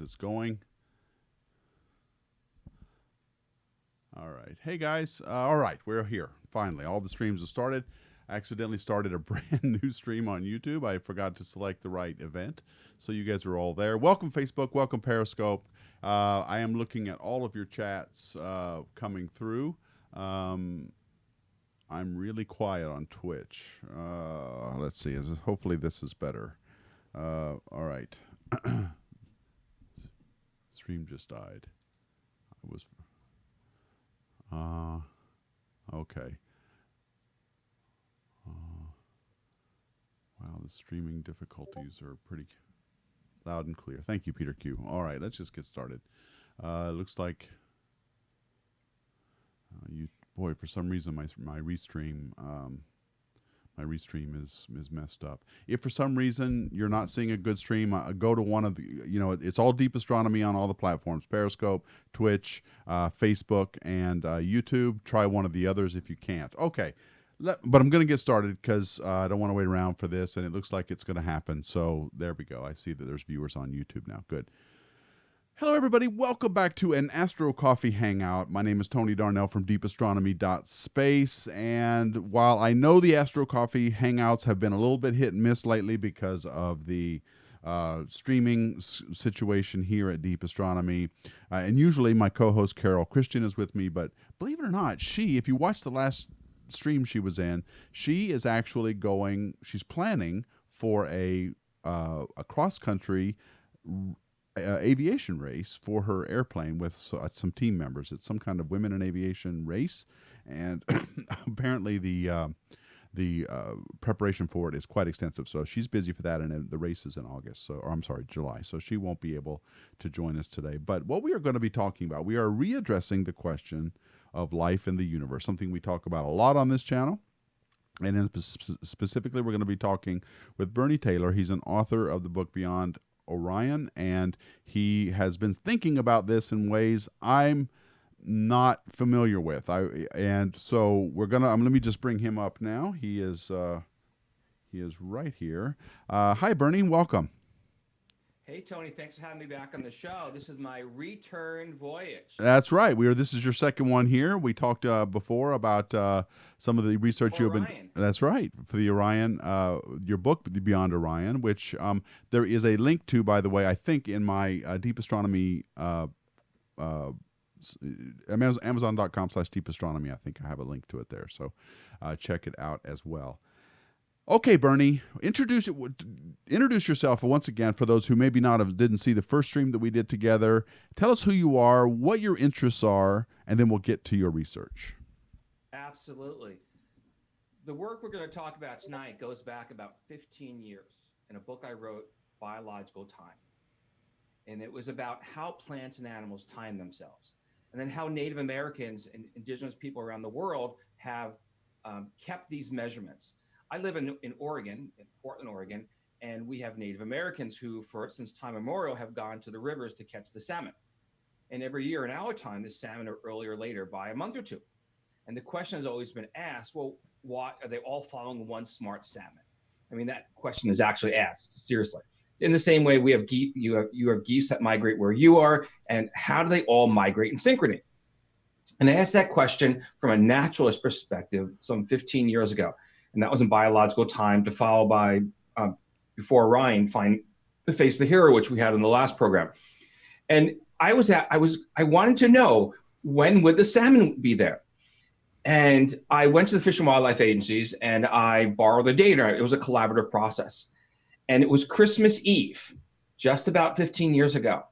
It's going. All right. Hey guys. All right, we're here. Finally, all the streams have started. I accidentally started a brand new stream on YouTube. I forgot to select the right event. So you guys are all there. Welcome Facebook. Welcome Periscope. I am looking at all of your chats coming through. Um, I'm really quiet on Twitch. Let's see. Hopefully this is better. All right. Stream just died. I was okay. Wow, the streaming difficulties are pretty loud and clear. Thank you, Peter Q. All right, let's just get started. Looks like you, boy, for some reason my restream is messed up. If for some reason you're not seeing a good stream, go to one of the, it's all Deep Astronomy on all the platforms: Periscope, Twitch, Facebook, and YouTube. Try one of the others if you can't. Okay, but I'm going to get started because I don't want to wait around for this, and it looks like it's going to happen. So there we go. I see that there's viewers on YouTube now. Good. Hello, everybody. Welcome back to an Astro Coffee Hangout. My name is Tony Darnell from deepastronomy.space. And while I know the Astro Coffee Hangouts have been a little bit hit and miss lately because of the streaming situation here at Deep Astronomy, and usually my co-host Carol Christian is with me, but believe it or not, if you watch the last stream she was in, she is actually she's planning for a cross-country aviation race for her airplane with some team members. It's some kind of women in aviation race, and apparently the preparation for it is quite extensive. So she's busy for that, and the race is in August. Or I'm sorry, July. So she won't be able to join us today. But what we are going to be talking about, we are readdressing the question of life in the universe, something we talk about a lot on this channel. And then specifically, we're going to be talking with Bernie Taylor. He's an author of the book Beyond Orion, and he has been thinking about this in ways I'm not familiar with. So let me just bring him up now. He is right here. Hi, Bernie. Welcome. Hey, Tony, thanks for having me back on the show. This is my return voyage. That's right. This is your second one here. We talked before about some of the research you've been. Orion. That's right, for the Orion, your book Beyond Orion, which there is a link to, by the way. I think in my Deep Astronomy, Amazon.com/Deep Astronomy. I think I have a link to it there, so check it out as well. Okay, Bernie, introduce yourself once again for those who maybe didn't see the first stream that we did together. Tell us who you are, what your interests are, and then we'll get to your research. Absolutely. The work we're going to talk about tonight goes back about 15 years in a book I wrote, Biological Time. And it was about how plants and animals time themselves, and then how Native Americans and indigenous people around the world have kept these measurements. I live in Oregon, in Portland, Oregon, and we have Native Americans who, since time immemorial, have gone to the rivers to catch the salmon. And every year in our time, the salmon are earlier or later by a month or two. And the question has always been asked, well, why are they all following one smart salmon? I mean, that question is actually asked, seriously. In the same way, we have you have geese that migrate where you are, and how do they all migrate in synchrony? And I asked that question from a naturalist perspective some 15 years ago. And that was in Biological Time, to follow by Before Orion, Find the Face of the Hero, which we had in the last program. And I wanted to know, when would the salmon be there? And I went to the Fish and Wildlife agencies and I borrowed the data. It was a collaborative process. And it was Christmas Eve, just about 15 years ago.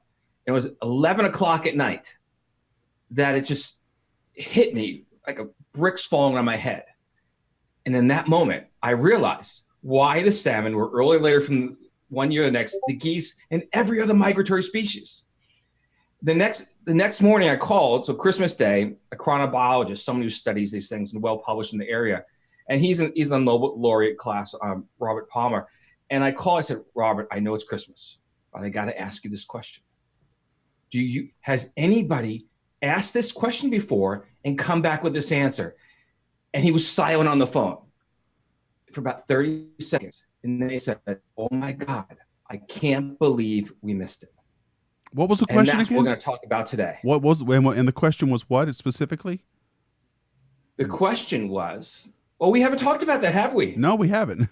It was 11 o'clock at night that it just hit me like a bricks falling on my head. And in that moment, I realized why the salmon were early or later from one year to the next, the geese, and every other migratory species. The next morning I called, so Christmas Day, a chronobiologist, someone who studies these things and well published in the area, and he's in Nobel laureate class, Robert Palmer. And I called, I said, Robert, I know it's Christmas, but I got to ask you this question. Has anybody asked this question before and come back with this answer? And he was silent on the phone for about 30 seconds. And then he said, oh my God, I can't believe we missed it. What was the And question that's what again? we're going to talk about today. What was and the question was what specifically? The question was, well, we haven't talked about that, have we? No, we haven't.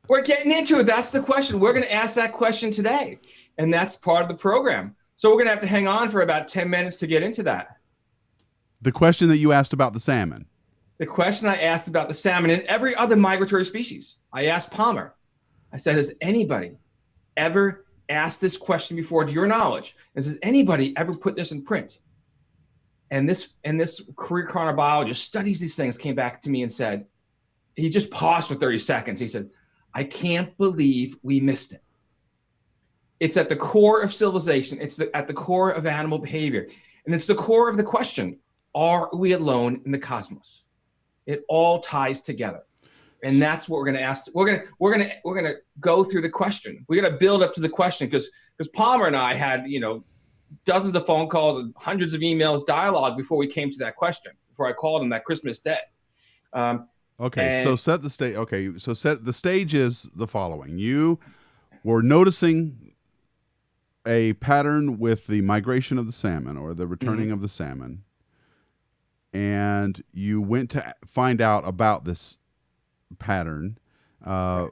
We're getting into it. That's the question. We're going to ask that question today. And that's part of the program. So we're going to have to hang on for about 10 minutes to get into that. The question that you asked about the salmon. The question I asked about the salmon and every other migratory species. I asked Palmer. I said, has anybody ever asked this question before, to your knowledge? Has anybody ever put this in print? And this career chronobiologist studies these things, came back to me and said, he just paused for 30 seconds. He said, I can't believe we missed it. It's at the core of civilization. It's at the core of animal behavior. And it's the core of the question, are we alone in the cosmos? It all ties together. And that's what we're going to ask. We're going to go through the question. We're going to build up to the question because Palmer and I had, dozens of phone calls and hundreds of emails, dialogue before we came to that question, before I called him that Christmas day. Okay, so set the stage. Okay, so the stage is the following. You were noticing a pattern with the migration of the salmon or the returning of the salmon, and you went to find out about this pattern,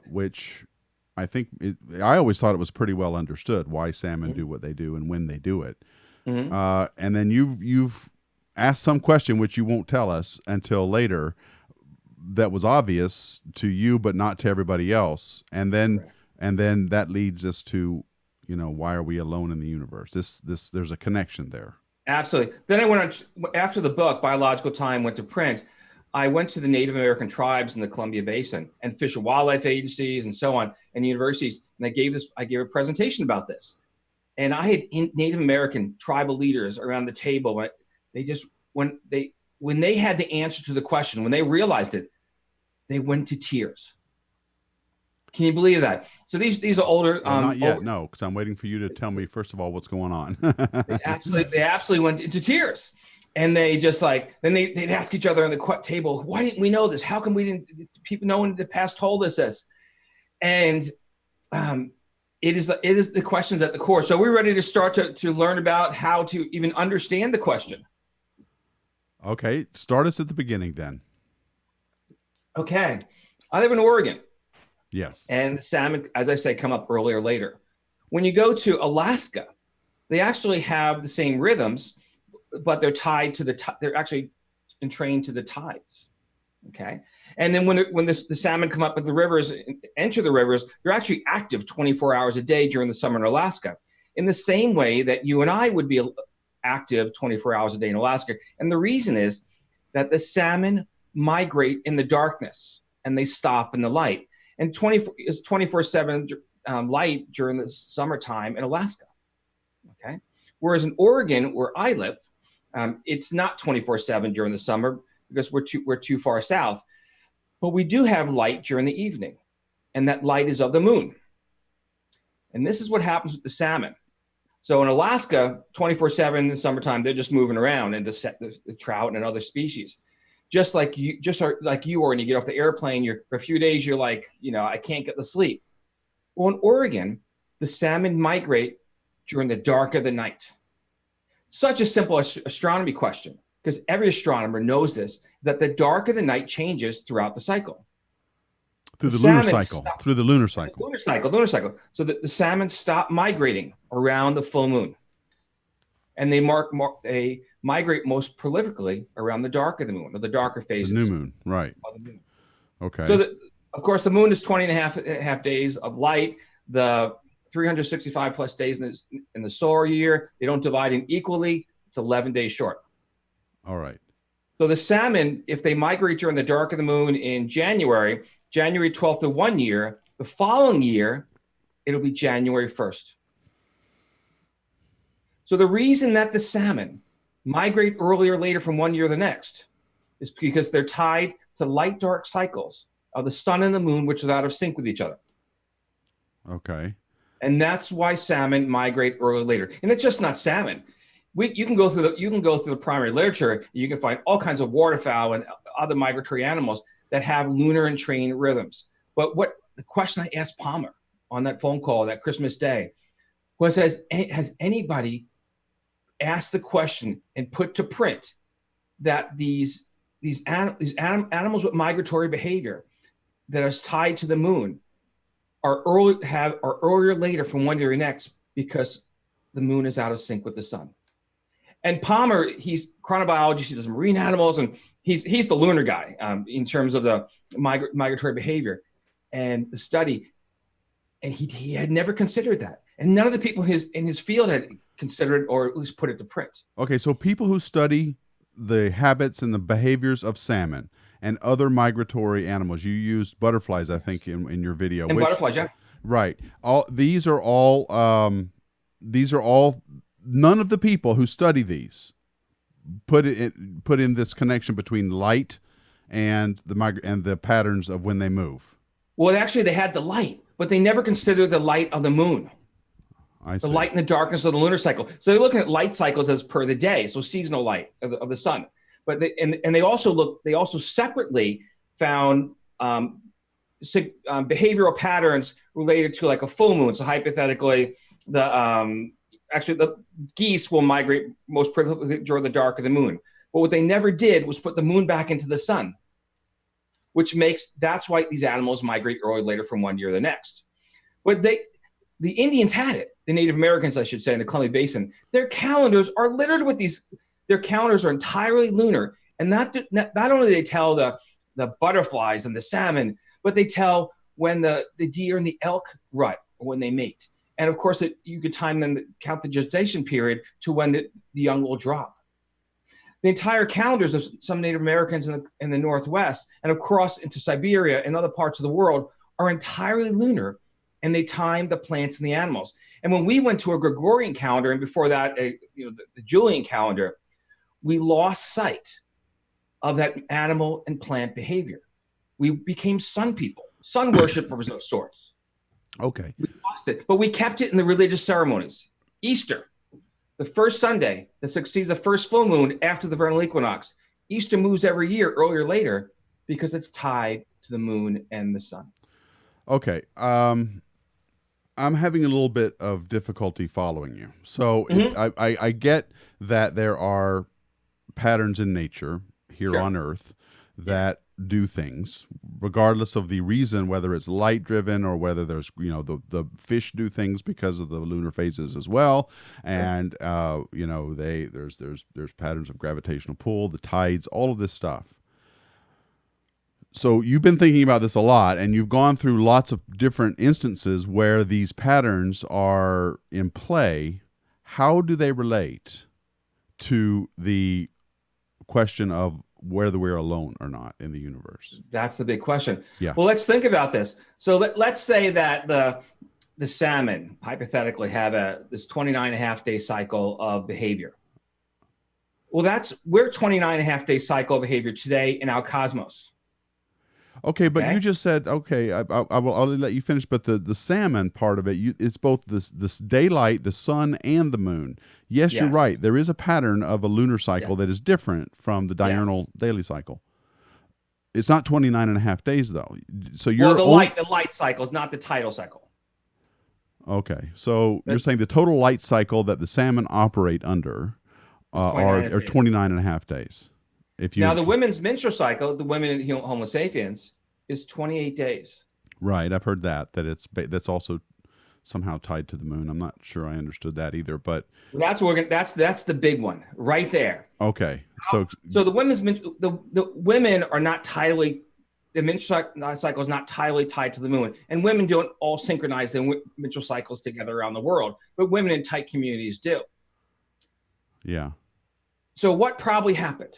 which I think I always thought it was pretty well understood why salmon do what they do and when they do it. And then you've asked some question which you won't tell us until later that was obvious to you but not to everybody else, and then that leads us to why are we alone in the universe? This there's a connection there. Absolutely. Then I went on, after the book Biological Time went to print, I went to the Native American tribes in the Columbia Basin and Fish and Wildlife agencies and so on, and universities, and I gave a presentation about this. And I had Native American tribal leaders around the table. But when they had the answer to the question, when they realized it, they went to tears. Can you believe that? So these are older. Not yet, no, because I'm waiting for you to tell me first of all what's going on. They absolutely went into tears, and they just then they'd ask each other on the table, "Why didn't we know this? How come we didn't? People, no one in the past told us this." And it is the questions at the core. So we're ready to start to learn about how to even understand the question. Okay, start us at the beginning then. Okay, I live in Oregon. Yes. And salmon, as I say, come up earlier or later. When you go to Alaska, they actually have the same rhythms, but they're tied to they're actually entrained to the tides. Okay. And then when the salmon come up with the rivers, enter the rivers, they're actually active 24 hours a day during the summer in Alaska, in the same way that you and I would be active 24 hours a day in Alaska. And the reason is that the salmon migrate in the darkness and they stop in the light. And 24/7 light during the summertime in Alaska. Okay. Whereas in Oregon, where I live, it's not 24/7 during the summer because we're too far south. But we do have light during the evening, and that light is of the moon. And this is what happens with the salmon. So in Alaska, 24/7 in the summertime, they're just moving around and the trout and other species. Just like you are, when you get off the airplane, for a few days, you're like, I can't get to sleep. Well, in Oregon, the salmon migrate during the dark of the night. Such a simple astronomy question, because every astronomer knows this, that the dark of the night changes throughout the cycle. Through the lunar cycle. Through the lunar cycle. Lunar cycle. So that the salmon stop migrating around the full moon. And they migrate most prolifically around the dark of the moon, or the darker phases. The new moon, right. Of the moon. Okay. So, of course, the moon is 20 and a half days of light. The 365 plus days in the solar year, they don't divide in equally. It's 11 days short. All right. So the salmon, if they migrate during the dark of the moon in January 12th of one year, the following year, it'll be January 1st. So the reason that the salmon migrate earlier or later from one year to the next is because they're tied to light-dark cycles of the sun and the moon, which are out of sync with each other. Okay. And that's why salmon migrate earlier or later. And it's just not salmon. You can go through the primary literature. You can find all kinds of waterfowl and other migratory animals that have lunar and train rhythms. But the question I asked Palmer on that phone call that Christmas day, Has anybody asked the question and put to print that animals with migratory behavior that is tied to the moon are earlier or later from one year to the next because the moon is out of sync with the sun? And Palmer, he's chronobiologist, he does marine animals, and he's the lunar guy in terms of the migratory behavior and the study. And he had never considered that. And none of the people in his field had considered or at least put it to print. Okay, so people who study the habits and the behaviors of salmon and other migratory animals, you used butterflies, I think, in your video. And butterflies, yeah. Right. These are all none of the people who study these put in this connection between light and the patterns of when they move. Well, actually, they had the light, but they never considered the light of the moon. I see. The light and the darkness of the lunar cycle. So they're looking at light cycles as per the day, so seasonal light of the sun. But they also separately found behavioral patterns related to like a full moon. So hypothetically, the geese will migrate most prolifically during the dark of the moon. But what they never did was put the moon back into the sun, that's why these animals migrate early or later from one year to the next. But the Indians had it, the Native Americans, I should say, in the Columbia Basin. Their calendars are littered with these. Their calendars are entirely lunar, and not only do they tell the butterflies and the salmon, but they tell when the deer and the elk rut, or when they mate. And of course, you could time them, count the gestation period to when the young will drop. The entire calendars of some Native Americans in the Northwest and across into Siberia and other parts of the world are entirely lunar, and they time the plants and the animals. And when we went to a Gregorian calendar, and before that, the Julian calendar, we lost sight of that animal and plant behavior. We became sun people, sun worshipers of sorts. Okay. We lost it, but we kept it in the religious ceremonies. Easter, the first Sunday that succeeds the first full moon after the vernal equinox. Easter moves every year, earlier or later, because it's tied to the moon and the sun. Okay. I'm having a little bit of difficulty following you. So I get that there are patterns in nature here on Earth that do things regardless of the reason, whether it's light driven or whether there's the fish do things because of the lunar phases as well, and there's patterns of gravitational pull, the tides, all of this stuff. So you've been thinking about this a lot, and you've gone through lots of different instances where these patterns are in play. How do they relate to the question of whether we're alone or not in the universe? That's the big question. Yeah. Well, let's think about this. So let's say that the salmon hypothetically have this 29.5-day cycle of behavior. Well, we're 29.5-day cycle of behavior today in our cosmos. Okay, but you just said, okay, I'll let you finish, but the salmon part of it, it's both this daylight, the sun, and the moon. Yes, you're right. There is a pattern of a lunar cycle that is different from the diurnal daily cycle. It's not 29.5 days, though. So you're the light cycle is not the tidal cycle. Okay, so you're saying the total light cycle that the salmon operate under are 29.5 days. Now, the women's menstrual cycle, the women in Homo sapiens, is 28 days. Right, I've heard that's also somehow tied to the moon. I'm not sure I understood that either, but that's the big one right there. Okay, so the women are not tidally. The menstrual cycle is not tidally tied to the moon, and women don't all synchronize their menstrual cycles together around the world, but women in tight communities do. Yeah. So what probably happened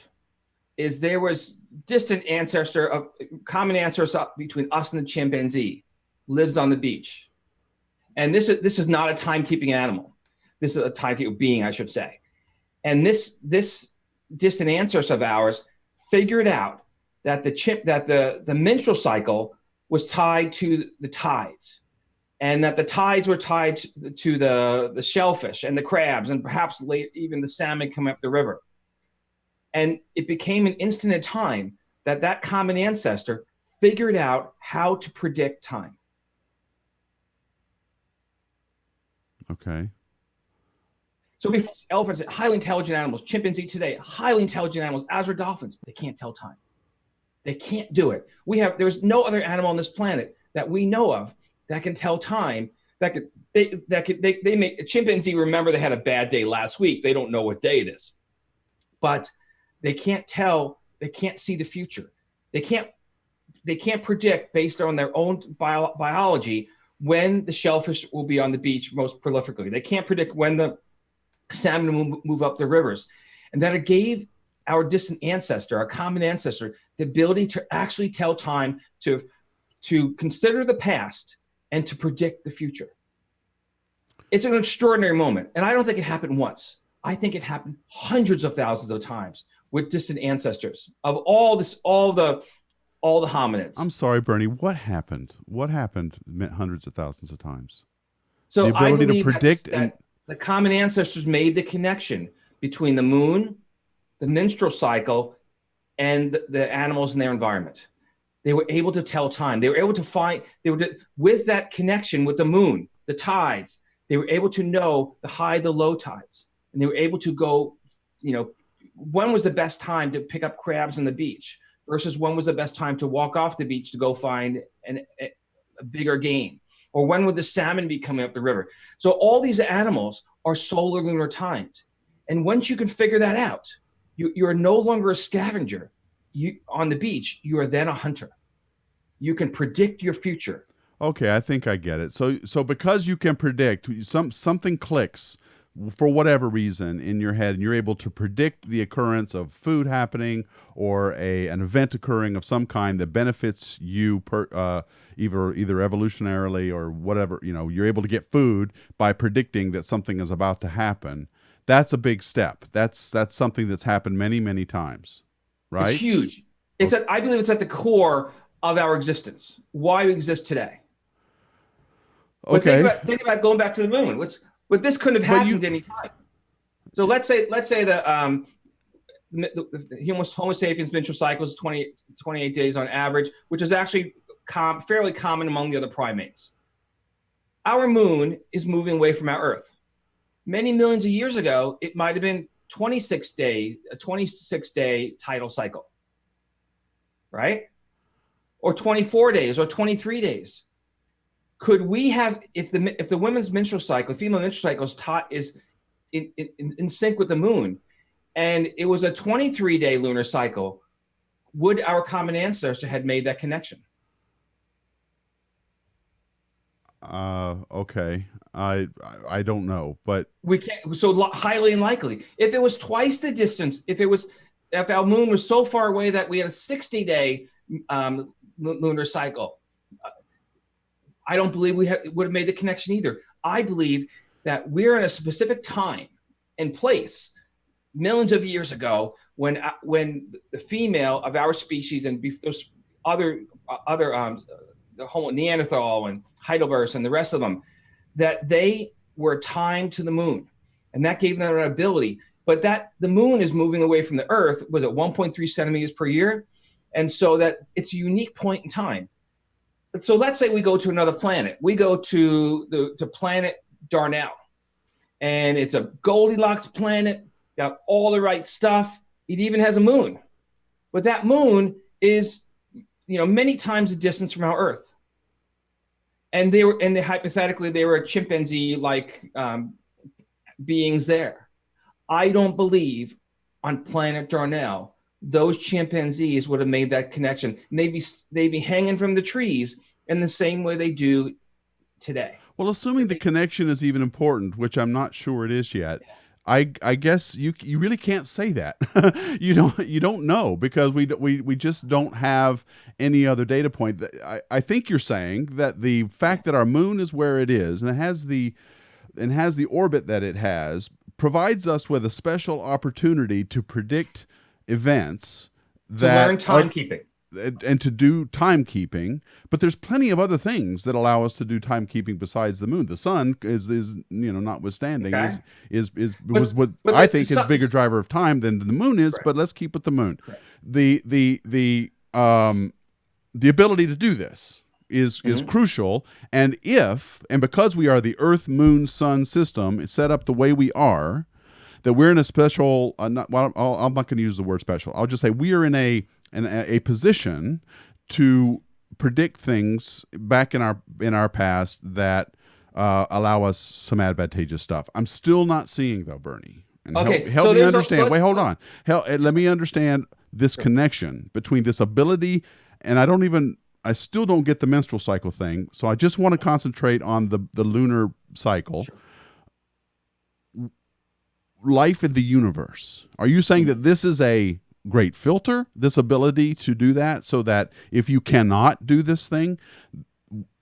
is there was common ancestor between us and the chimpanzee, lives on the beach. And this is not a timekeeping animal. This is a timekeeping being, I should say. And this distant ancestor of ours figured out that the menstrual cycle was tied to the tides, and that the tides were tied to the shellfish and the crabs, and perhaps even the salmon coming up the river. And it became an instant in time that common ancestor figured out how to predict time. Okay. So before elephants, highly intelligent animals, chimpanzee today, highly intelligent animals, as are dolphins, they can't tell time. They can't do it. There's no other animal on this planet that we know of that can tell time. They make a chimpanzee remember they had a bad day last week. They don't know what day it is, but they can't tell. They can't see the future. They can't predict based on their own biology when the shellfish will be on the beach most prolifically. They can't predict when the salmon will move up the rivers, and that it gave our distant ancestor, our common ancestor, the ability to actually tell time, to consider the past and to predict the future. It's an extraordinary moment. And I don't think it happened once. I think it happened hundreds of thousands of times with distant ancestors of all the hominids. I'm sorry, Bernie. What happened? What happened hundreds of thousands of times? So The ability I believe to predict that the common ancestors made the connection between the moon, the menstrual cycle, and the animals in their environment. They were able to tell time. They were able to find, with that connection with the moon, the tides, they were able to know the high, the low tides. And they were able to go, when was the best time to pick up crabs on the beach versus when was the best time to walk off the beach to go find a bigger game? Or when would the salmon be coming up the river? So all these animals are solar lunar timed. And once you can figure that out, you are no longer a scavenger. On the beach, you are then a hunter. You can predict your future. Okay, I think I get it. So because you can predict, something clicks for whatever reason in your head, and you're able to predict the occurrence of food happening or an event occurring of some kind that benefits you either evolutionarily or whatever. You're able to get food by predicting that something is about to happen. That's a big step. That's something that's happened many, many times, right? It's huge. I believe it's at the core of our existence. Why we exist today. Okay. But think about going back to the moon. But this couldn't have happened any time. So let's say the Homo sapiens menstrual cycle is 28 days on average, which is actually fairly common among the other primates. Our moon is moving away from our Earth. Many millions of years ago, it might have been a 26-day tidal cycle, right? Or 24 days or 23 days. Could we have, if the women's menstrual cycle, female menstrual cycle is in sync with the moon, and it was a 23-day lunar cycle, would our common ancestor had made that connection? Okay. I don't know, but we can't. So highly unlikely. If it was twice the distance, if our moon was so far away that we had a 60-day lunar cycle, I don't believe we would have made the connection either. I believe that we're in a specific time and place millions of years ago when the female of our species and those other the Homo Neanderthal and Heidelberg and the rest of them, that they were timed to the moon, and that gave them an ability. But that the moon is moving away from the Earth, was it 1.3 centimeters per year? And so that it's a unique point in time. So let's say we go to another planet. We go to planet Darnell, and it's a Goldilocks planet, got all the right stuff. It even has a moon, but that moon is, many times the distance from our Earth. And hypothetically, they were chimpanzee-like beings there. I don't believe on planet Darnell those chimpanzees would have made that connection. They'd be hanging from the trees in the same way they do today. Well, assuming the connection is even important, which I'm not sure it is yet, I guess you really can't say that. you don't know, because we just don't have any other data point. I think you're saying that the fact that our moon is where it is and it has the orbit that it has provides us with a special opportunity to predict events, to learn timekeeping and to do timekeeping. But there's plenty of other things that allow us to do timekeeping besides the moon. The sun is notwithstanding, okay. was what I think is a bigger driver of time than the moon is. Correct. But let's keep with the moon. Correct. The ability to do this is crucial. And because we are the Earth, Moon, Sun system, it's set up the way we are, that we're in a special. I'm not going to use the word special. I'll just say we are in a position to predict things back in our past that allow us some advantageous stuff. I'm still not seeing though, Bernie. And Okay, help so me there's understand. Wait, hold on. Let me understand this connection between this ability, and I still don't get the menstrual cycle thing. So I just want to concentrate on the lunar cycle. Sure. Life in the universe. Are you saying that this is a great filter, this ability to do that, so that if you cannot do this thing,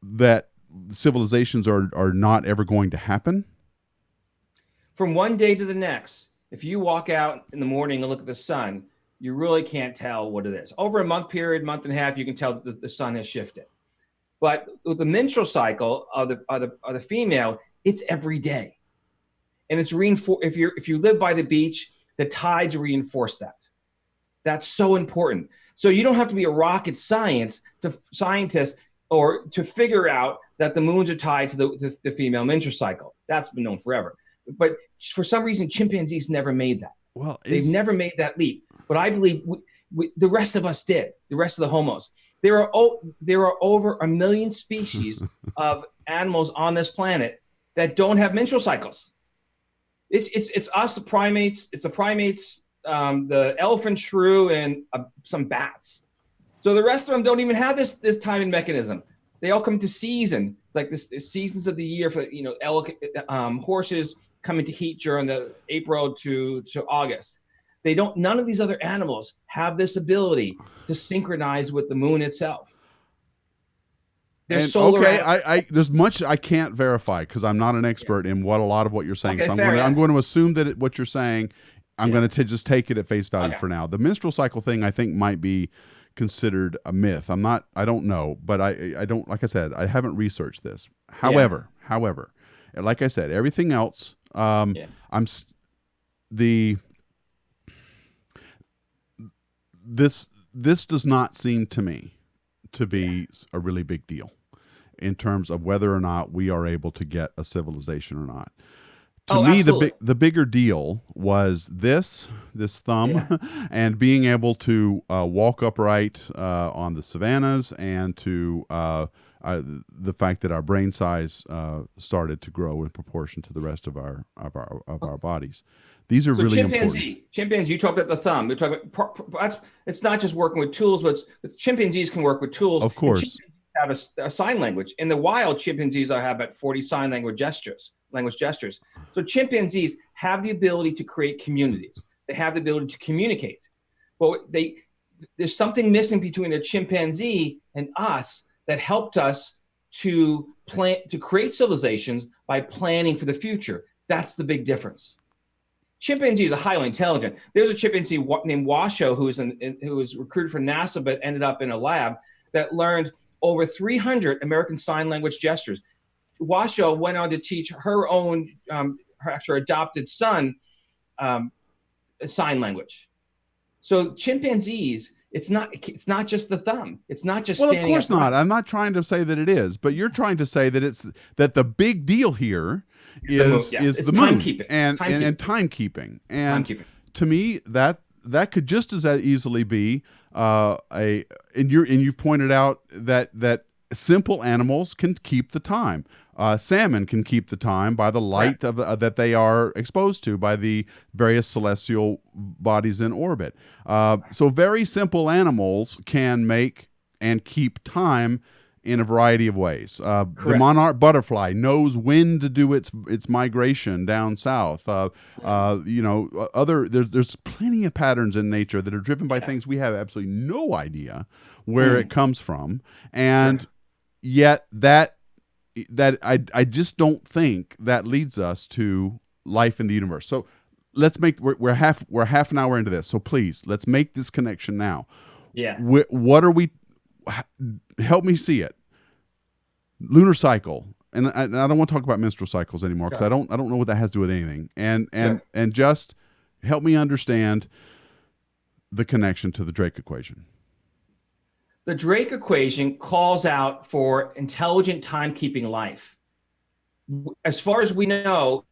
that civilizations are not ever going to happen? From one day to the next, if you walk out in the morning and look at the sun, you really can't tell what it is. Over a month and a half, you can tell that the sun has shifted. But with the menstrual cycle of the female, it's every day. And it's reinforced. If you live by the beach, the tides reinforce that. That's so important. So you don't have to be a rocket scientist or to figure out that the moons are tied to the female menstrual cycle. That's been known forever. But for some reason, chimpanzees never made that. Well, they've never made that leap. But I believe the rest of us did. The rest of the homos. There are over 1 million species of animals on this planet that don't have menstrual cycles. It's us, the primates. It's the primates, the elephant shrew, and some bats. So the rest of them don't even have this timing mechanism. They all come to season, like this seasons of the year for horses come into heat during the April to August. They don't. None of these other animals have this ability to synchronize with the moon itself. There's much I can't verify because I'm not an expert in a lot of what you're saying. Okay, so I'm going to assume that what you're saying, I'm going to just take it at face value for now. The menstrual cycle thing, I think, might be considered a myth. I don't know, but I don't, like I said, I haven't researched this. However, like I said, everything else, this does not seem to me to be a really big deal in terms of whether or not we are able to get a civilization or not. To me, the bigger deal was this thumb and being able to walk upright on the savannas, and to the fact that our brain size started to grow in proportion to the rest of our bodies. These are really important. Chimpanzee, you talk about the thumb. You talk about it's not just working with tools, but chimpanzees can work with tools. Of course, chimpanzees have a sign language. In the wild, chimpanzees have about 40 sign language gestures. So chimpanzees have the ability to create communities. They have the ability to communicate. But there's something missing between a chimpanzee and us that helped us to create civilizations by planning for the future. That's the big difference. Chimpanzees are highly intelligent. There's a chimpanzee named Washoe who was recruited for NASA but ended up in a lab that learned over 300 American Sign Language gestures. Washoe went on to teach her own, her adopted son, sign language. So chimpanzees, it's not just the thumb. It's not just standing. Of course not. I'm not trying to say that it is, but you're trying to say that the big deal here is the moon and timekeeping. And to me, that could just as easily be and you've pointed out that simple animals can keep the time. Salmon can keep the time by the light that they are exposed to by the various celestial bodies in orbit. So very simple animals can make and keep time in a variety of ways. The monarch butterfly knows when to do its migration down south. There's plenty of patterns in nature that are driven by things we have absolutely no idea where it comes from, and yet that I just don't think that leads us to life in the universe. So let's we're half an hour into this. So please, let's make this connection now. Yeah. What are we? Help me see it. Lunar cycle, and I don't want to talk about menstrual cycles anymore because I don't know what that has to do with anything. And just help me understand the connection to the Drake equation. The Drake equation calls out for intelligent timekeeping life. As far as we know,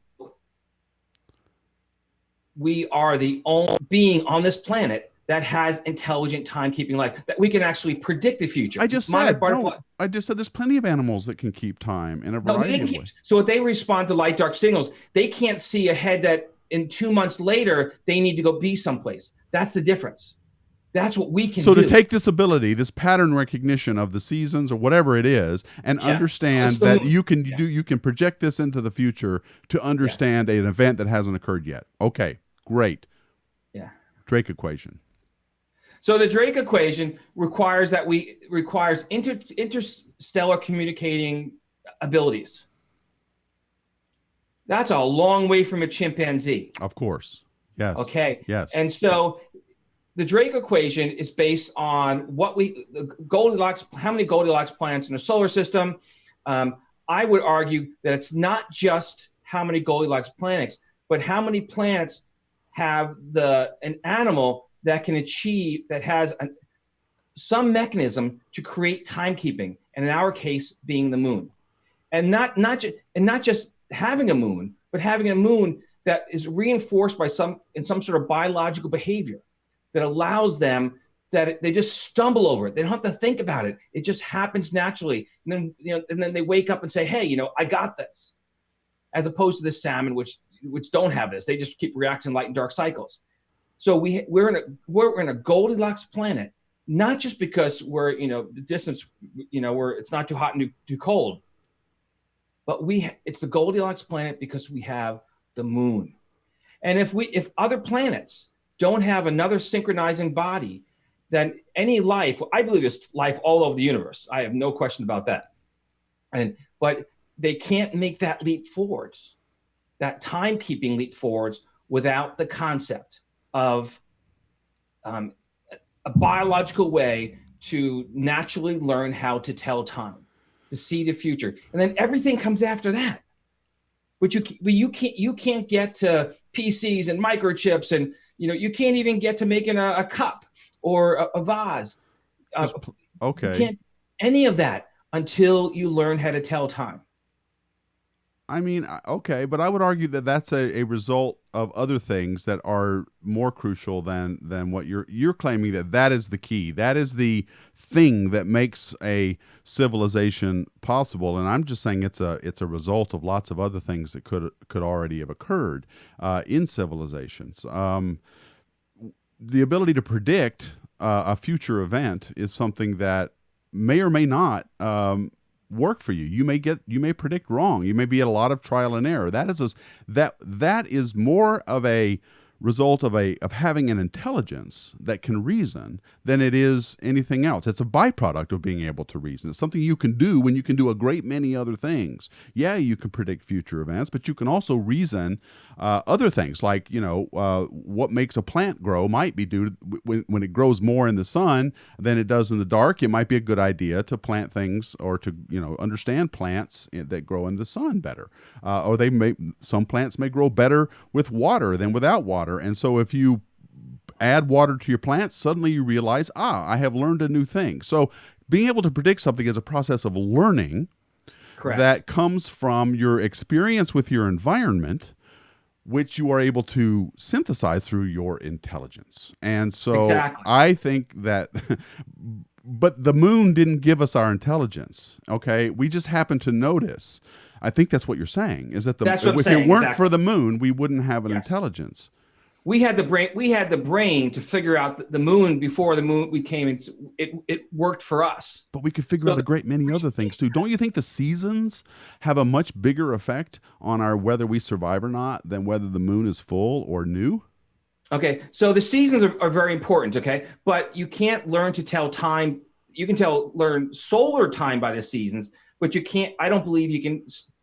we are the only being on this planet that has intelligent timekeeping life, that we can actually predict the future. I just said no. I just said there's plenty of animals that can keep time in a variety of ways. So if they respond to light dark signals, they can't see ahead that in 2 months later they need to go be someplace. That's the difference. That's what we can do. So to take this ability, this pattern recognition of the seasons or whatever it is, and understand that you can project this into the future to understand an event that hasn't occurred yet. Okay, great. Yeah. Drake equation. So the Drake equation requires interstellar communicating abilities. That's a long way from a chimpanzee. Of course. Yes. Okay. Yes. And so the Drake equation is based on how many Goldilocks planets in the solar system. I would argue that it's not just how many Goldilocks planets, but how many planets have an animal that has some mechanism to create timekeeping, and in our case, being the moon, and not just having a moon, but having a moon that is reinforced by some sort of biological behavior that allows them they just stumble over it. They don't have to think about it. It just happens naturally, and then they wake up and say, "Hey, I got this," as opposed to the salmon, which don't have this. They just keep reacting light and dark cycles. So we're in a Goldilocks planet, not just because we're the distance, where it's not too hot and too cold, but it's the Goldilocks planet because we have the moon. And if other planets don't have another synchronizing body, then any life, I believe there's life all over the universe. I have no question about that. But they can't make that leap forwards, that timekeeping leap forwards, without the concept of a biological way to naturally learn how to tell time, to see the future, and then everything comes after that. But you can't get to PCs and microchips, and you can't even get to making a cup or a vase. Okay. You can't any of that until you learn how to tell time. I mean, okay, but I would argue that that's a result of other things that are more crucial than what you're claiming, that is the key. That is the thing that makes a civilization possible. And I'm just saying it's a result of lots of other things that could already have occurred in civilizations. The ability to predict a future event is something that may or may not work for you. You may predict wrong. You may be at a lot of trial and error. That is more of a result of having an intelligence that can reason than it is anything else. It's a byproduct of being able to reason. It's something you can do when you can do a great many other things. Yeah, you can predict future events, but you can also reason other things, like what makes a plant grow might be due to when it grows more in the sun than it does in the dark. It might be a good idea to plant things or to understand plants that grow in the sun better, or some plants may grow better with water than without water. And so if you add water to your plants, suddenly you realize, I have learned a new thing. So being able to predict something is a process of learning. Correct. That comes from your experience with your environment, which you are able to synthesize through your intelligence. And so exactly. I think that, but the moon didn't give us our intelligence. Okay. We just happened to notice. I think that's what you're saying, is that if it weren't for the moon, we wouldn't have an intelligence. We had the brain to figure out the moon before the moon it worked for us. But we could figure out a great many other things too. Don't you think the seasons have a much bigger effect on whether we survive or not than whether the moon is full or new? Okay, so the seasons are very important, okay? But you can't learn to tell time. You can learn solar time by the seasons, but you can't. I don't believe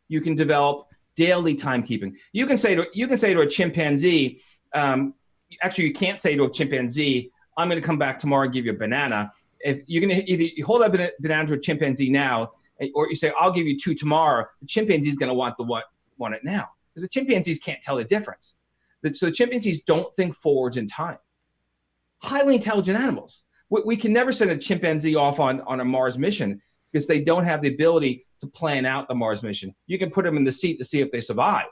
you can develop daily timekeeping. You can say to a chimpanzee. Actually, you can't say to a chimpanzee, "I'm going to come back tomorrow and give you a banana." If you're going to either you hold up a banana to a chimpanzee now, or you say, "I'll give you 2 tomorrow," the chimpanzee is going to want it now, because the chimpanzees can't tell the difference. So the chimpanzees don't think forwards in time. Highly intelligent animals, We can never send a chimpanzee off on a Mars mission because they don't have the ability to plan out the Mars mission. You can put them in the seat to see if they survive,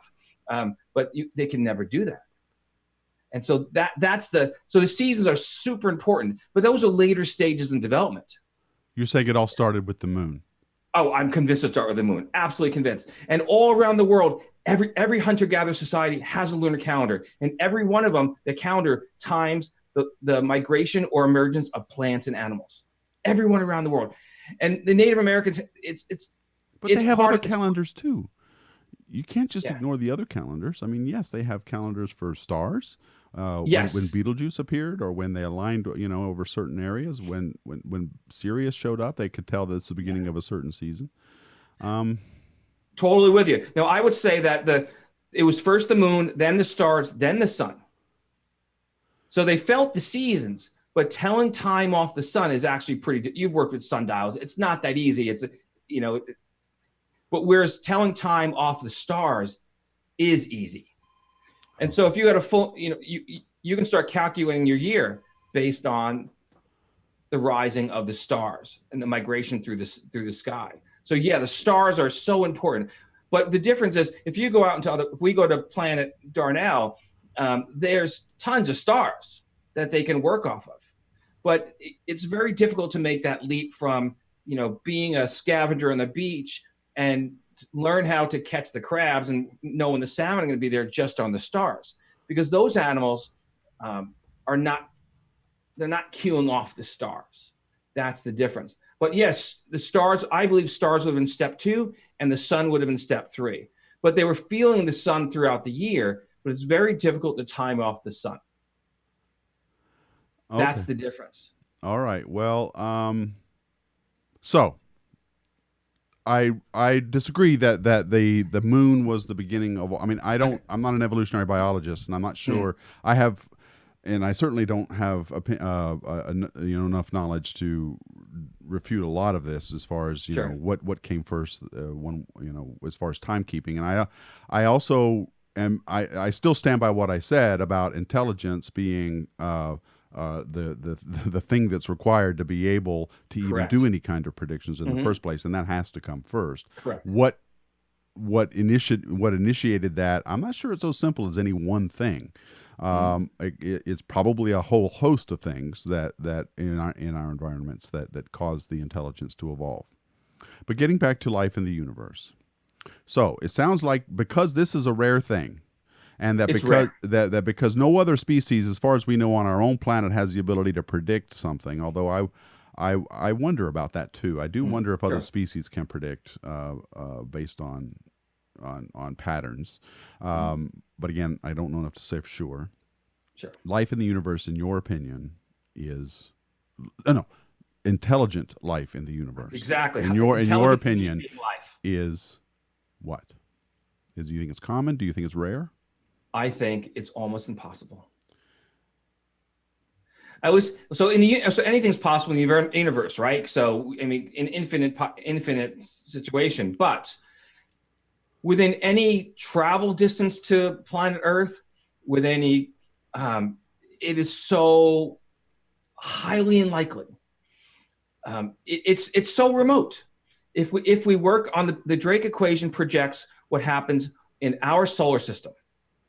but they can never do that. And so so the seasons are super important, but those are later stages in development. You're saying it all started with the moon. Oh, I'm convinced it started with the moon. Absolutely convinced. And all around the world, every hunter-gatherer society has a lunar calendar, and every one of them, the calendar times the migration or emergence of plants and animals. Everyone around the world, and the Native Americans, But they have other calendars too. You can't just Yeah. ignore the other calendars. I mean, yes, they have calendars for stars. Yes. When Betelgeuse appeared, or when they aligned, over certain areas. When Sirius showed up, they could tell that it's the beginning of a certain season. Totally with you. Now, I would say that it was first the moon, then the stars, then the sun. So they felt the seasons, but telling time off the sun is actually pretty. You've worked with sundials. It's not that easy. But whereas telling time off the stars is easy. And so if you had a full, you can start calculating your year based on the rising of the stars and the migration through the sky. So yeah, the stars are so important. But the difference is, if you go out if we go to planet Darnell, there's tons of stars that they can work off of. But it's very difficult to make that leap from, being a scavenger on the beach and learn how to catch the crabs and know when the salmon are going to be there just on the stars, because those animals they're not queuing off the stars. That's the difference. But yes, the stars, I believe stars would have been step 2 and the sun would have been step 3. But they were feeling the sun throughout the year, but it's very difficult to time off the sun. Okay. That's the difference. All right. Well, so I disagree that the moon was the beginning of. I mean, I'm not an evolutionary biologist, and I'm not sure. I have, and I certainly don't have enough knowledge to refute a lot of this as far as Sure. what came first, as far as timekeeping. And I also am I still stand by what I said about intelligence being the thing that's required to be able to Correct. even do any kind of predictions in the first place, and that has to come first. Correct. What initiated that? I'm not sure it's so simple as any one thing. It's probably a whole host of things that in our environments that cause the intelligence to evolve. But getting back to life in the universe, so it sounds like because this is a rare thing, and that It's because rare. because no other species, as far as we know, on our own planet has the ability to predict something. Although I wonder about that too. I do wonder if other Sure. species can predict based on patterns. But again, I don't know enough to say for sure. Sure. Life in the universe, in your opinion, is intelligent life in the universe. Exactly. In your Intelligent opinion, life. is what? Do you think it's common? Do you think it's rare? I think it's almost impossible. So anything's possible in the universe, right? So I mean, an infinite situation, but within any travel distance to planet Earth, with any, it is so highly unlikely. It's so remote. If we work on the Drake equation projects what happens in our solar system,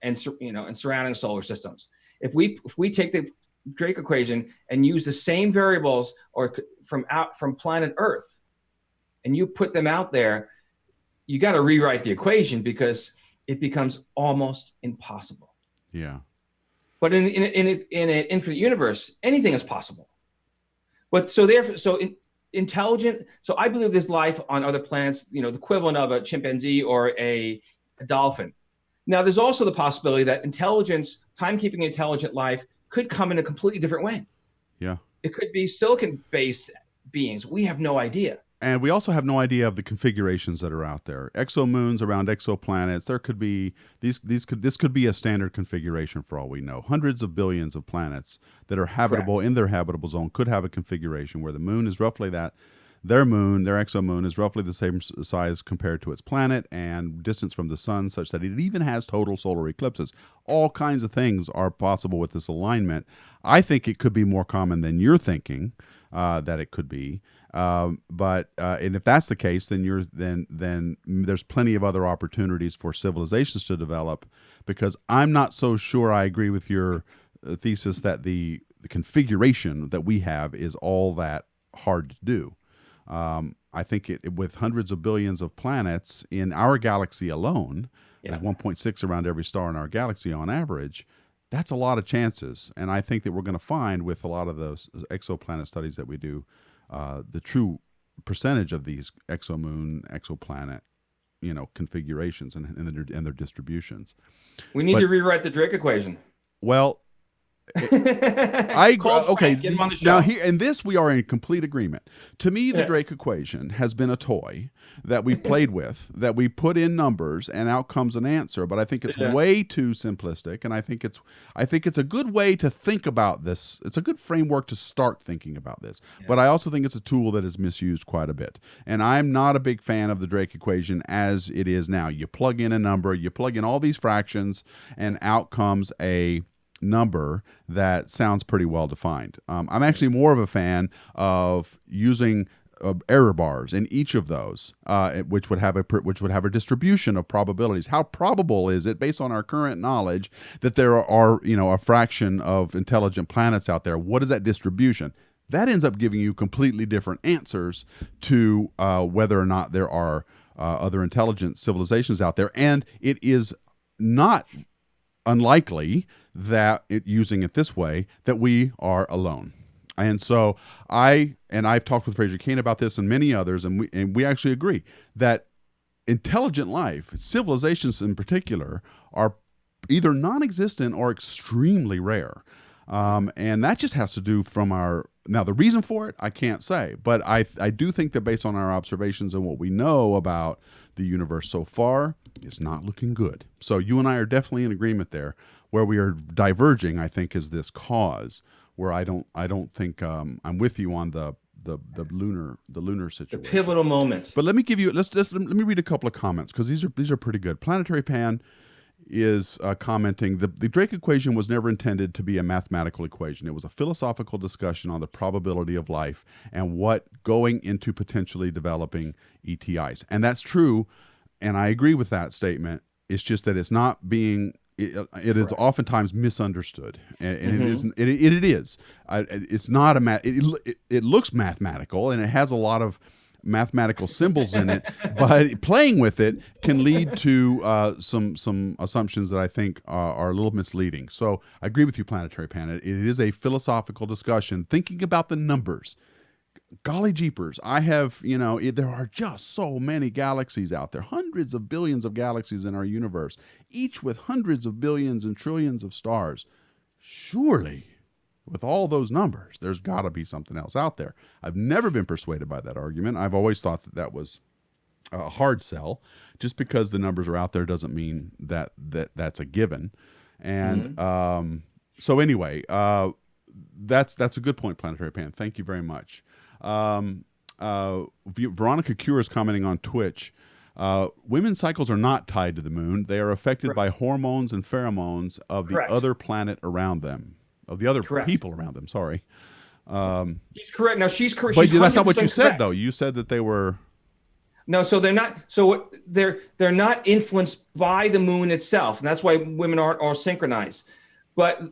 and surrounding solar systems. If we take the Drake equation and use the same variables from planet Earth, and you put them out there, you got to rewrite the equation because it becomes almost impossible. Yeah. But in an infinite universe, anything is possible. But intelligent. So I believe there's life on other planets. The equivalent of a chimpanzee or a dolphin. Now, there's also the possibility that timekeeping intelligent life could come in a completely different way. Yeah. It could be silicon-based beings. We have no idea. And we also have no idea of the configurations that are out there. Exomoons around exoplanets. There could be this could be a standard configuration for all we know. Hundreds of billions of planets that are habitable in their habitable zone could have a configuration where the moon is roughly that their moon, their exomoon, is roughly the same size compared to its planet and distance from the sun, such that it even has total solar eclipses. All kinds of things are possible with this alignment. I think it could be more common than you're thinking that it could be. And if that's the case, then there's plenty of other opportunities for civilizations to develop. Because I'm not so sure I agree with your thesis that the configuration that we have is all that hard to do. I think with hundreds of billions of planets in our galaxy alone, there's 1.6 around every star in our galaxy on average. That's a lot of chances, and I think that we're going to find with a lot of those exoplanet studies that we do, the true percentage of these exomoon, exoplanet, configurations and their distributions. We need to rewrite the Drake equation. Well, I agree. Okay, Get him on the show. now here in this we are in complete agreement. To me, the Drake equation has been a toy that we've played with, that we put in numbers and out comes an answer. But I think it's way too simplistic, and I think it's a good way to think about this. It's a good framework to start thinking about this. But I also think it's a tool that is misused quite a bit. And I'm not a big fan of the Drake equation as it is now. You plug in a number, you plug in all these fractions, and out comes a number that sounds pretty well defined. I'm actually more of a fan of using error bars in each of those, which would have a distribution of probabilities. How probable is it, based on our current knowledge, that there are a fraction of intelligent planets out there? What is that distribution? That ends up giving you completely different answers to whether or not there are other intelligent civilizations out there, and it is not unlikely that using it this way, that we are alone. And so I've talked with Fraser Cain about this and many others, and we actually agree that intelligent life, civilizations in particular, are either non-existent or extremely rare. And that just has to do now the reason for it, I can't say, but I do think that based on our observations and what we know about the universe so far, it's not looking good. So you and I are definitely in agreement there. Where we are diverging, I think, is this cause, where I don't think I'm with you on the lunar situation. The pivotal moment. But let me read a couple of comments, because these are pretty good. Planetary Pan is commenting, the Drake equation was never intended to be a mathematical equation. It was a philosophical discussion on the probability of life and what going into potentially developing ETIs. And that's true, and I agree with that statement. It's just that it's not being... It is oftentimes misunderstood, and it is. It's not it looks mathematical, and it has a lot of mathematical symbols in it, but playing with it can lead to some assumptions that I think are a little misleading. So I agree with you, Planetary Pan. It is a philosophical discussion, thinking about the numbers. Golly jeepers, there are just so many galaxies out there, hundreds of billions of galaxies in our universe, each with hundreds of billions and trillions of stars. Surely, with all those numbers, there's got to be something else out there. I've never been persuaded by that argument. I've always thought that was a hard sell. Just because the numbers are out there doesn't mean that's a given. And so anyway, that's a good point, Planetary Pan. Thank you very much. Veronica Cure is commenting on Twitch. Women's cycles are not tied to the moon. They are affected by hormones and pheromones of the other planet around them, of the other people around them. Sorry. She's correct. Now she's correct. But that's not what you said, though. You said that they were. No, so they're not. So they're not influenced by the moon itself, and that's why women aren't all synchronized. But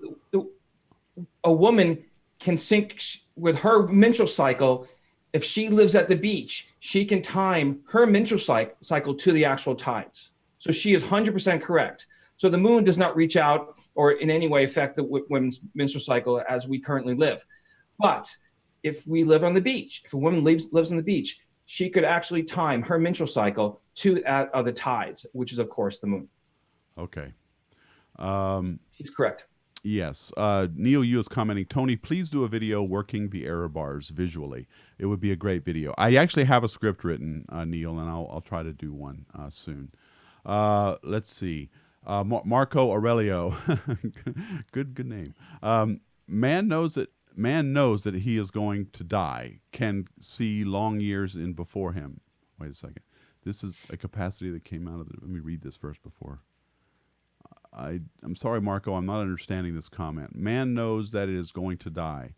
a woman can sync with her menstrual cycle. If she lives at the beach, she can time her menstrual cycle to the actual tides. So she is 100% correct. So the moon does not reach out or in any way affect the women's menstrual cycle as we currently live. But if we live on the beach, if a woman lives on the beach, she could actually time her menstrual cycle to the tides, which is, of course, the moon. Okay. She's correct. Yes. Neil Yu is commenting, Tony, please do a video working the error bars visually. It would be a great video. I actually have a script written, Neil, and I'll try to do one soon. Let's see. Marco Aurelio. Good name. Man knows man knows that he is going to die, can see long years in before him. Wait a second. This is a capacity that came out of the. Let me read this first before. I'm sorry, Marco. I'm not understanding this comment. Man knows that it is going to die,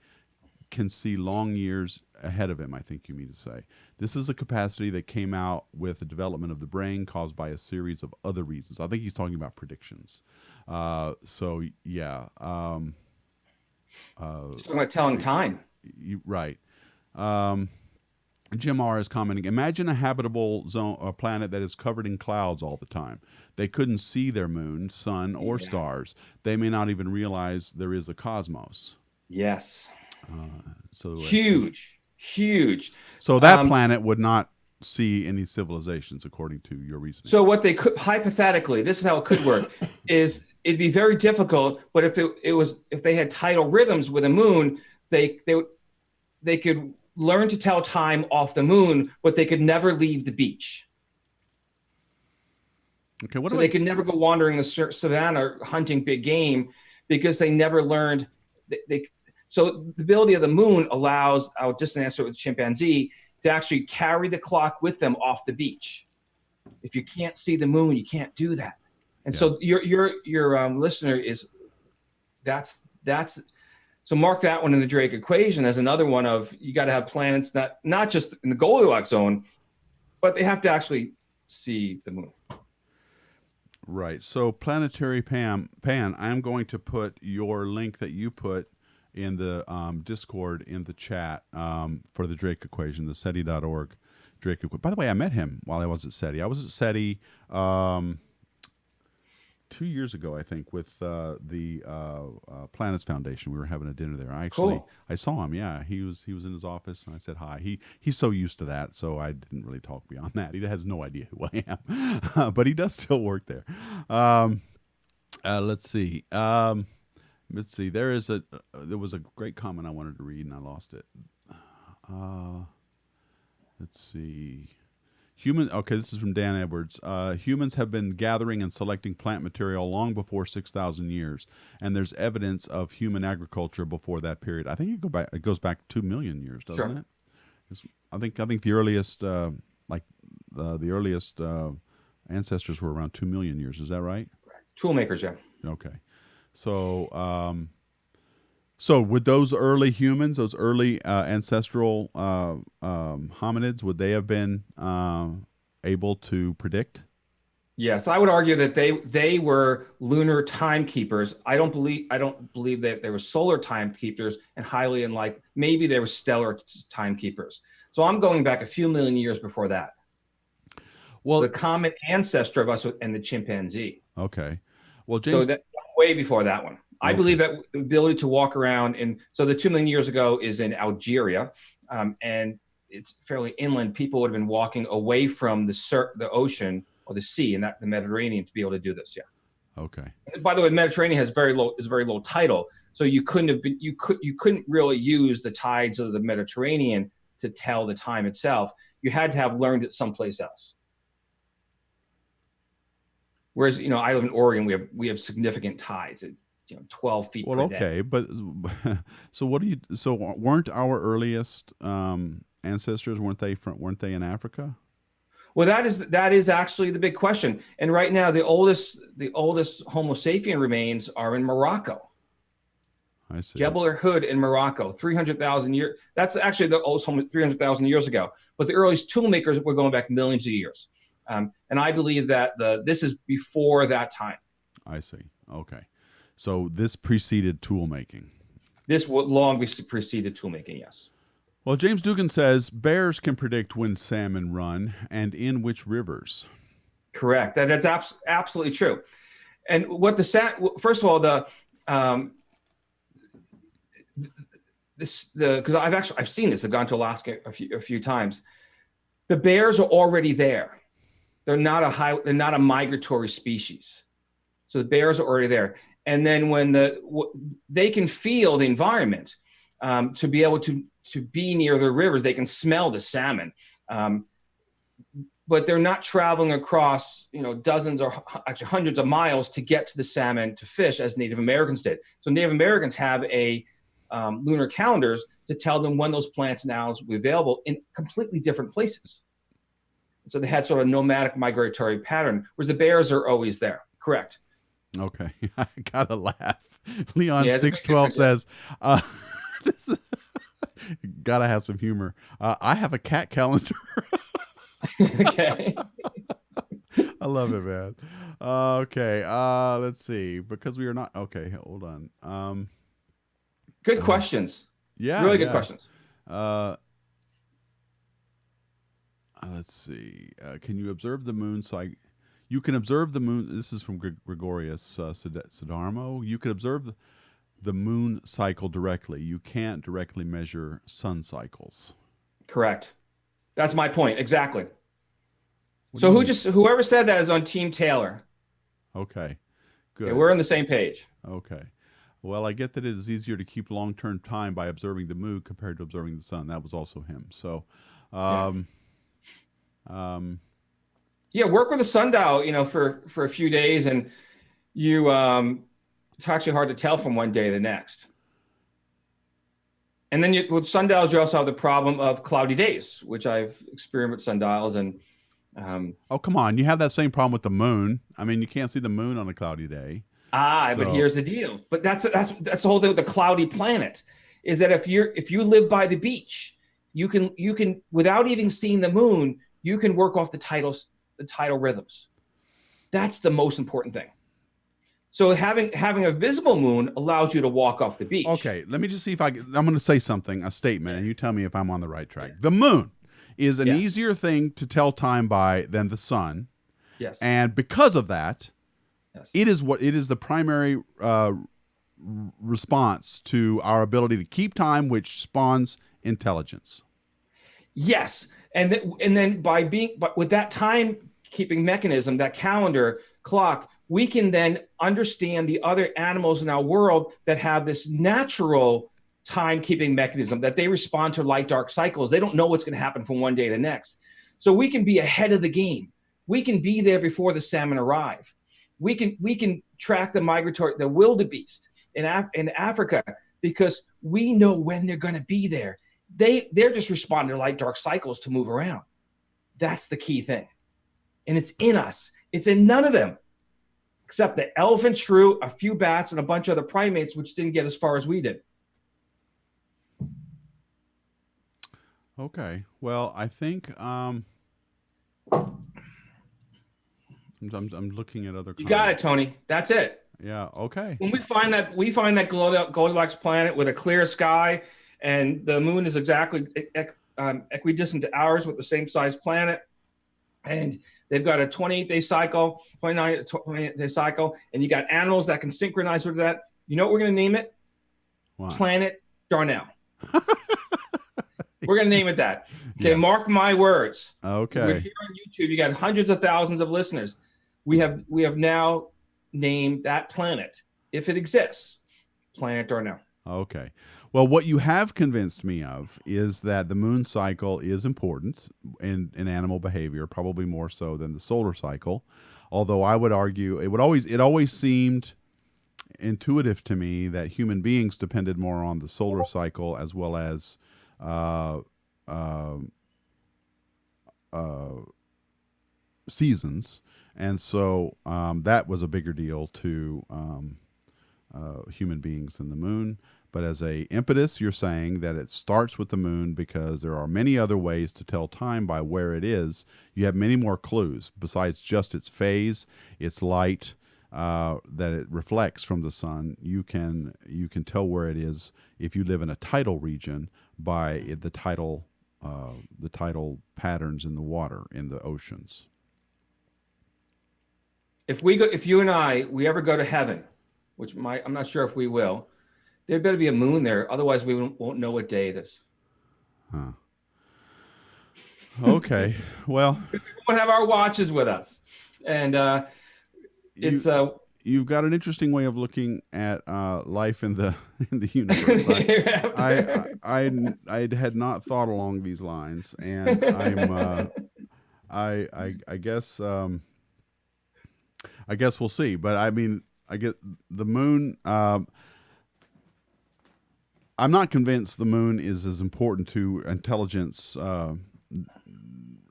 can see long years ahead of him, I think you mean to say. This is a capacity that came out with the development of the brain caused by a series of other reasons. I think he's talking about predictions. So, yeah. He's talking about telling time. Right. Jim R is commenting, imagine a habitable zone or planet that is covered in clouds all the time. They couldn't see their moon, sun, or stars. They may not even realize there is a cosmos. Yes. So huge. So that planet would not see any civilizations, according to your reasoning. So what they could, hypothetically, this is how it could work, is it'd be very difficult. But if they had tidal rhythms with a moon, they could learn to tell time off the moon, but they could never leave the beach. Okay, they could never go wandering the savannah or hunting big game because they never learned. So the ability of the moon allows, I'll just answer it with chimpanzee, to actually carry the clock with them off the beach. If you can't see the moon, you can't do that. And so your listener is, that's. So mark that one in the Drake equation as another one of, you got to have planets not just in the Goldilocks zone, but they have to actually see the moon. Right. So Planetary Pan, I'm going to put your link that you put in the Discord in the chat for the Drake equation, the SETI.org Drake equation. By the way, I met him while I was at SETI. I was at SETI 2 years ago, I think, with the Planets Foundation. We were having a dinner there. I saw him. Yeah, he was in his office, and I said hi. He's so used to that, so I didn't really talk beyond that. He has no idea who I am, but he does still work there. Let's see. There was a great comment I wanted to read, and I lost it. Let's see. This is from Dan Edwards. Humans have been gathering and selecting plant material long before 6,000 years, and there's evidence of human agriculture before that period. I think it goes back 2 million years, doesn't it? I think the earliest, the earliest ancestors were around 2 million years. Is that right? Toolmakers, yeah. Okay, so. So would those early humans, those early ancestral hominids, would they have been able to predict? Yes, I would argue that they were lunar timekeepers. I don't believe that they were solar timekeepers, and highly unlike, maybe they were stellar timekeepers. So I'm going back a few million years before that. Well, the common ancestor of us and the chimpanzee. Okay. Well, James, so that way before that one. I believe that the ability to walk around, and so the 2 million years ago is in Algeria, and it's fairly inland. People would have been walking away from the ocean or the sea, and the Mediterranean, to be able to do this. Yeah. Okay. By the way, the Mediterranean is very low tidal, so you couldn't really use the tides of the Mediterranean to tell the time itself. You had to have learned it someplace else. Whereas, I live in Oregon, we have significant tides. 12 feet. Well, okay, but so weren't our earliest ancestors, weren't they in Africa? Well, that is actually the big question. And right now, the oldest Homo sapien remains are in Morocco. I see. Jebel Hood in Morocco, 300,000 years. That's actually the oldest Homo 300,000 years ago. But the earliest tool makers were going back millions of years. And I believe that this is before that time. I see. Okay. So this preceded tool making. This would long preceded tool making, yes. Well, James Dugan says bears can predict when salmon run and in which rivers. Correct. That's absolutely true. And first of all, because I've seen this. I've gone to Alaska a few times. The bears are already there. They're not a migratory species. So the bears are already there. And then when they can feel the environment, to be able to be near the rivers, they can smell the salmon. But they're not traveling across, dozens or actually hundreds of miles to get to the salmon to fish as Native Americans did. So Native Americans have a lunar calendars to tell them when those planets and animals will be available in completely different places. So they had sort of a nomadic migratory pattern, whereas the bears are always there. Correct. Okay, I gotta laugh. Leon Yeah, 612 says, this is, gotta have some humor. I have a cat calendar. Okay. I love it, man. Okay, let's see. Because we are not okay. Hold on. Good questions. Yeah, Really good yeah. questions. Let's see. Can you observe the moon cycle? You can observe the moon. This is from Gregorius Sidarmo. You can observe the moon cycle directly. You can't directly measure sun cycles. Correct. That's my point. Exactly. What do So you mean? whoever said that is on Team Taylor. Okay, good. Okay, we're on the same page. Okay. Well, I get that it is easier to keep long-term time by observing the moon compared to observing the sun. That was also him. So, Yeah. Yeah, work with a sundial, for a few days, and you it's actually hard to tell from one day to the next. And then with sundials, you also have the problem of cloudy days, which I've experienced with sundials. And oh, come on. You have that same problem with the moon. I mean, you can't see the moon on a cloudy day. But here's the deal. But that's the whole thing with the cloudy planet, is that if you live by the beach, you can without even seeing the moon, you can work off the tidal rhythms. That's the most important thing. So having a visible moon allows you to walk off the beach. Okay, let me just see if I'm going to say something, a statement, and you tell me if I'm on the right track. The moon is an easier thing to tell time by than the sun. Yes. And because of that, yes. it is the primary response to our ability to keep time, which spawns intelligence. Yes. And then but with that timekeeping mechanism, that calendar clock, we can then understand the other animals in our world that have this natural timekeeping mechanism, that they respond to light dark cycles. They don't know what's going to happen from one day to the next. So we can be ahead of the game. We can be there before the salmon arrive. We can track the wildebeest in Africa, because we know when they're going to be there. They're just responding to light dark cycles to move around. That's the key thing. And it's in us. It's in none of them, except the elephant, shrew, a few bats, and a bunch of other primates, which didn't get as far as we did. Okay. Well, I think I'm looking at other. You got it, Tony. That's it. Yeah. Okay. When we find that Goldilocks planet with a clear sky, and the moon is exactly equidistant to ours with the same size planet, and they've got a 28-day cycle, 29-day cycle, and you got animals that can synchronize with that. You know what we're going to name it? What? Planet Darnell. We're going to name it that. Okay, Yeah. Mark my words. Okay. We're here on YouTube. You got hundreds of thousands of listeners. We have now named that planet, if it exists, Planet Darnell. Okay. Well, what you have convinced me of is that the moon cycle is important in animal behavior, probably more so than the solar cycle. Although I would argue it always seemed intuitive to me that human beings depended more on the solar cycle as well as seasons, and so that was a bigger deal to human beings than the moon. But as a impetus, you're saying that it starts with the moon because there are many other ways to tell time by where it is. You have many more clues besides just its phase, its light that it reflects from the sun. You can tell where it is if you live in a tidal region by the tidal patterns in the water in the oceans. If you and I ever go to heaven, which I'm not sure if we will, there better be a moon there. Otherwise, we won't know what day it is. Huh. Okay. Well, we won't have our watches with us, and you've got an interesting way of looking at life in the universe. I had not thought along these lines, and I guess we'll see. But I mean, I get the moon. I'm not convinced the moon is as important to intelligence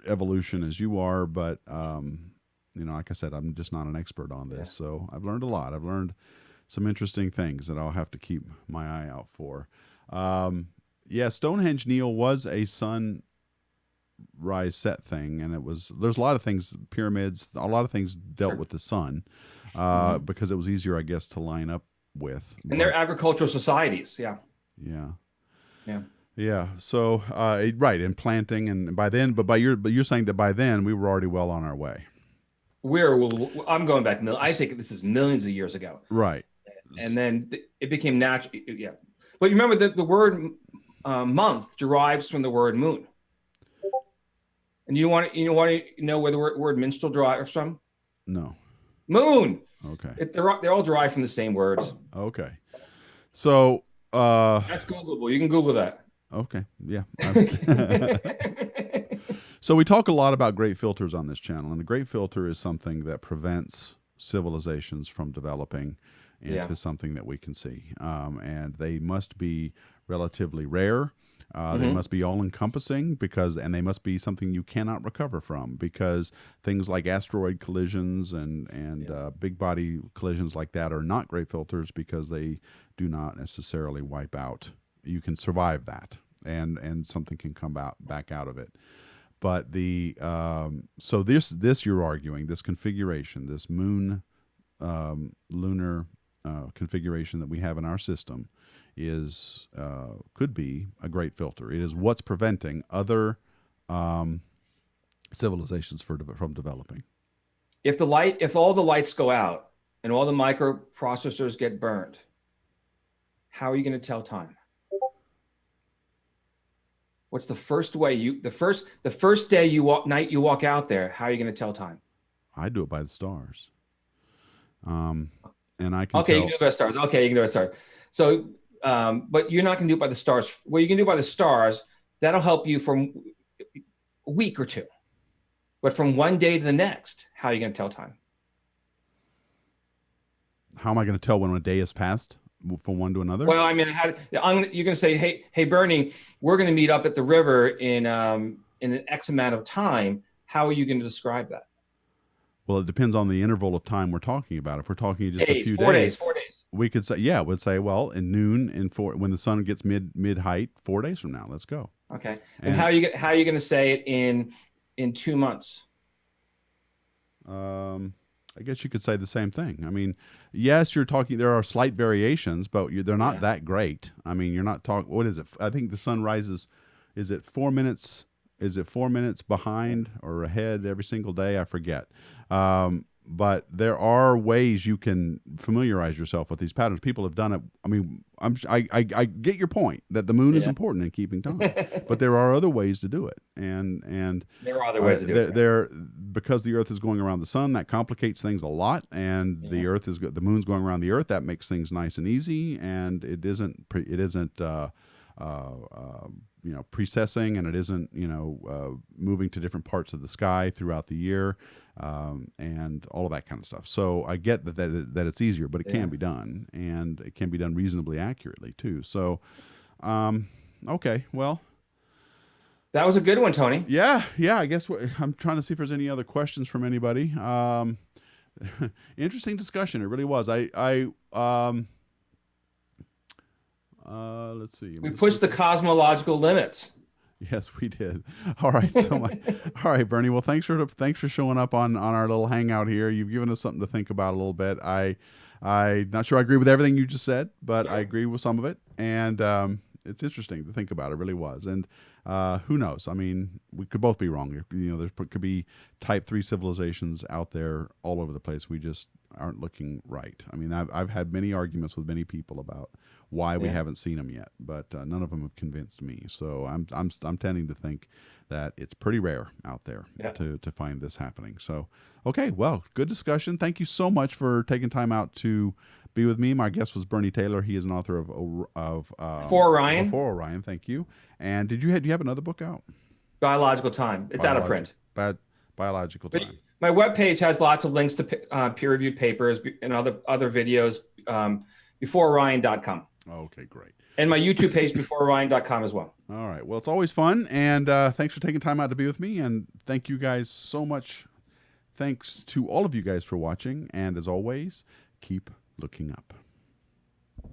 evolution as you are, but like I said, I'm just not an expert on this. Yeah. So I've learned a lot. I've learned some interesting things that I'll have to keep my eye out for. Yeah, Stonehenge, Neil, was a sunrise set thing, and there's a lot of things, pyramids, a lot of things dealt Sure. with the sun, Hmm. because it was easier, I guess, to line up with. And they're But agricultural societies. Yeah. yeah. Yeah. Yeah. So, right, in planting, and by then, but you're saying that by then we were already well on our way. I'm going back. I think this is millions of years ago, Right. and then it became natural. Yeah, but you remember that the word month derives from the word moon, and you want to know where the word minstrel derives from? No. Moon. Okay. They're all derived from the same words. Okay. So, That's Googleable. You can Google that. okay. Yeah. So we talk a lot about great filters on this channel, and a great filter is something that prevents civilizations from developing Yeah. into something that we can see. And they must be relatively rare. They Hmm. must be all encompassing, and they must be something you cannot recover from, because things like asteroid collisions and Yeah. big body collisions like that are not great filters, because they do not necessarily wipe out. You can survive that, and something can come back out of it. But so this you're arguing, this configuration, this moon lunar configuration that we have in our system is could be a great filter. It is what's preventing other um, civilizations from developing. If all the lights go out and all the microprocessors get burned, how are you going to tell time? What's the first way the first day night you walk out there? How are you going to tell time? I do it by the stars, um, and I can Okay, you tell. can do it by the stars. Okay, you can do it by the stars. So, but you're not going to do it by the stars. What you can do by the stars, that'll help you from a week or two. But from one day to the next, how are you going to tell time? How am I going to tell when a day has passed from one to another? Well, I mean, you're going to say, hey, Bernie, we're going to meet up at the river in an X amount of time. How are you going to describe that? Well, it depends on the interval of time we're talking about. If we're talking just a Days, few 4 days, days, 4 days. we could say, yeah, we'd say, well, in noon, when the sun gets mid height, 4 days from now, let's go. Okay. And how are you going to say it in 2 months? I guess you could say the same thing. I mean, yes, you're talking. There are slight variations, but they're not that great. I mean, you're not talking. What is it? I think the sun rises. Is it 4 minutes? Is it 4 minutes behind or ahead every single day? I forget. But there are ways you can familiarize yourself with these patterns. People have done it. I mean, I get your point that the moon is Yeah. important in keeping time, but there are other ways to do it, and There are other ways to do it. there, because the Earth is going around the sun, that complicates things a lot, and Yeah. the moon's going around the Earth, that makes things nice and easy, and it isn't precessing, and it isn't moving to different parts of the sky throughout the year, and all of that kind of stuff. So I get that it's easier, but it can be done, and it can be done reasonably accurately too. So, okay, well, That was a good one, Tony. yeah. I guess I'm trying to see if there's any other questions from anybody. Interesting discussion. It really was. Let's see. We pushed the cosmological limits. Yes, we did. All right. All right, Bernie. Well, thanks for showing up on our little hangout here. You've given us something to think about a little bit. I'm not sure I agree with everything you just said, but I agree with some of it, and it's interesting to think about. It really was. And who knows? I mean, we could both be wrong. There could be type 3 civilizations out there all over the place. We just aren't looking right. I mean, I've had many arguments with many people about why we haven't seen them yet, but none of them have convinced me. So I'm tending to think that it's pretty rare out there to find this happening. So, okay, well, good discussion. Thank you so much for taking time out to be with me. My guest was Bernie Taylor. He is an author of For Orion. Before Orion. Thank you. And do you have another book out? Biological Time. It's out of print. Biological Time. My webpage has lots of links to peer-reviewed papers and other videos. BeforeOrion.com. Okay, great. And my YouTube page, beforeorion.com as well. All right. Well, it's always fun, and thanks for taking time out to be with me, and thank you guys so much. Thanks to all of you guys for watching, and as always, keep looking up. All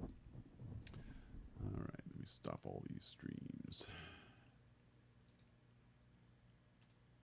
right, let me stop all these streams.